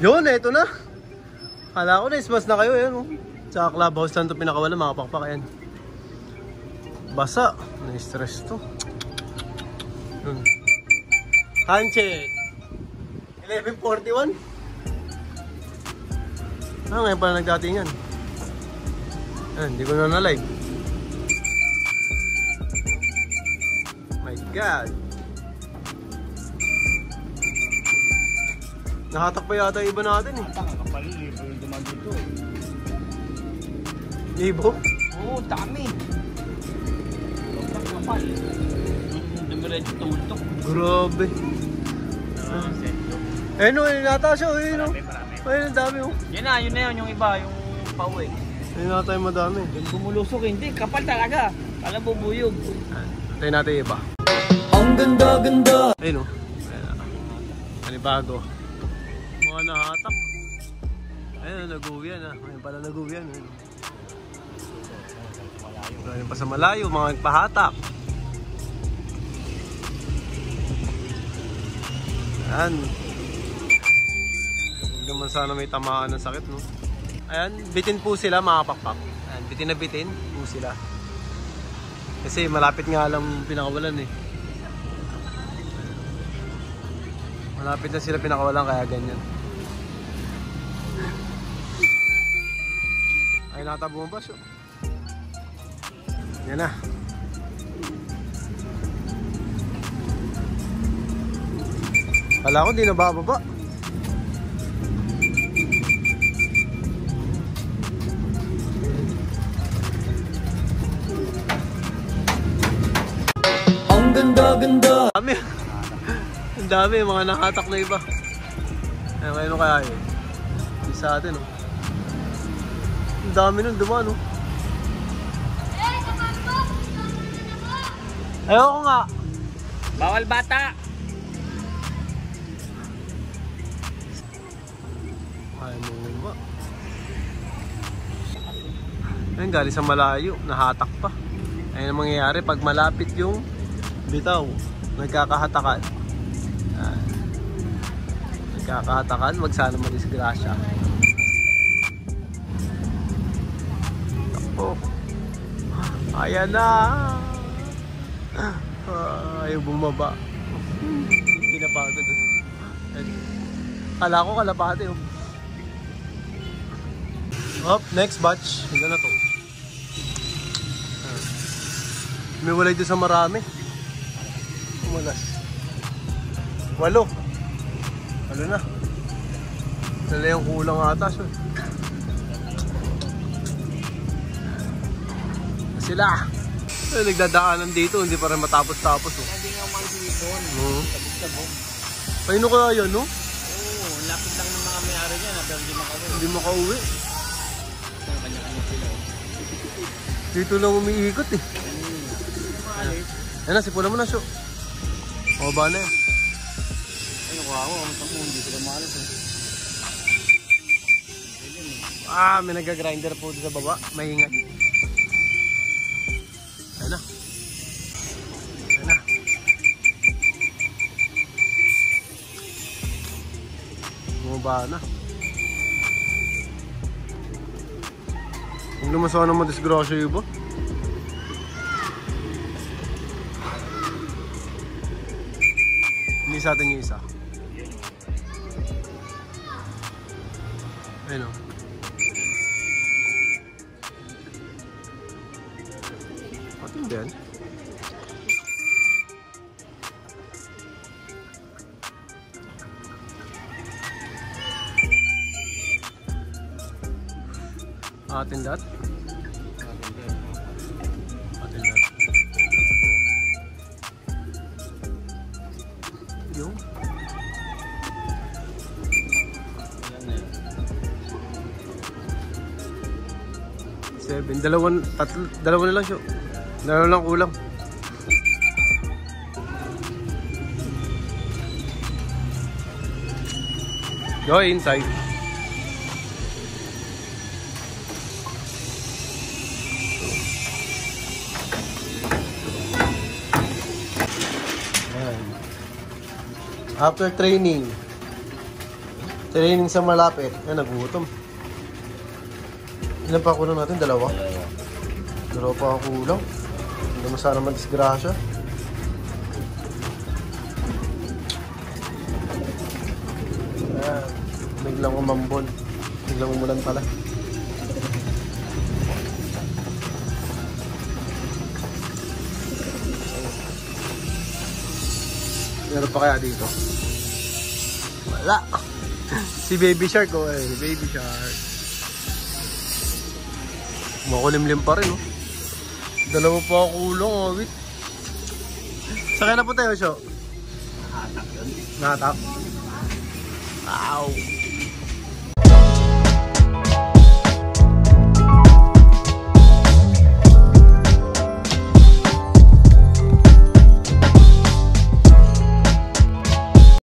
Yun, eto na. Kala ko na, ismas na kayo. Yan, oh. Sa clubhouse lang ito pinakawala, mga pakpak. Ayan. Basa. Na-stress to. Yun. Handshake. 11:41. Ngayon pala nagdatingan. Hindi ko na na-live. My God. Nakatak pa yata iba natin eh. Ang kapal, libo yung duman dito eh. Libo? Oo, dami. Sobrang kapal. Dumiretso tultok. Grabe. Ayun o, nata siya. Ayun o. Ayun, ang dami o. Yun na yun, yung iba, yung pauwi. Ayun nata yung madami. Yung bumulusok, hindi. Kapal talaga. Alam bubuyog. Tayo natin yung iba. Ang ganda-ganda. Ayun o. Panibago. Mga nahatak. Ayun, nag-uwian ah. Ayun pala nag-uwian. Ayun pa sa malayo, mga nagpahatak. Ayan. Huwag naman sana may tamaan ng sakit, no? Ayan, bitin po sila mga pakpak. Ayan, bitin na bitin po sila. Kasi malapit nga lang pinakawalan eh. Malapit na sila pinakawalan kaya ganyan. Ay, natabumbas yun. Yan na. Kala ko di na bababa. Ang ganda-ganda. Dami. Ang dami, mga nakatak na iba. Ayun, kayo kaya yun. Hindi sa atin, oh. Ang dami nun, dumaan, oh. Ayoko nga. Bawal bata. Ay, mo ba? Ayun, galing sa malayo, nahatak pa. Ayun ang mangyayari pag malapit yung bitaw. Nagkakahatakan. Nagkakahatakan, wag sana madisgrasya. Takbo. Ayan na. Ayaw bumaba. Pinapagod. Kala ko kalapate. Oh, next batch. Hindi na to. May walay doon sa marami. Umalas. 8. 8 na. Dala yung kulang ata. So. Sila. Ay, nagdadaanan dito. Hindi pa rin matapos-tapos. Oh. Hindi nga mag-ibon. Sabog-sabog. Paano kaya yan, no? Oo, lapit lang ng mga may-ari niya na pero hindi makauwi. Hindi makauwi. Kanya-kanya sila. Dito lang umiikot eh. Ayan na, sipulan mo na siyo. O ba na yan? Ano ko ako, ang tapo, hindi sila maalas eh. May nag-grinder po sa baba. Mahingat. Ayan na. Ayan na. Bumaba na. Huwag naman sana madisgrasya yung iba. Hindi sa atin yung isa. Ayun o. Matindi yan. Atin dat. Atin dat. Yung. Seven. Dalawa na lang siya. Dalawa lang kulang. Go inside. After training, Training sa malapit. Yan, nagutom. Ilan pa kulang natin? Dalawa? Dalawa pa ang kulang. Hindi mo sana madisgrasya. Ayan. Biglang umambon. Biglang umulan pala. Meron pa kaya dito? Wala. Si Baby Shark, oh eh. Baby Shark. Makulimlim pa rin, oh. Dalawa pa ako kulong, oh. Wait. Sakay na po tayo, Sho. Nahatak yun. Nahatak. Wow.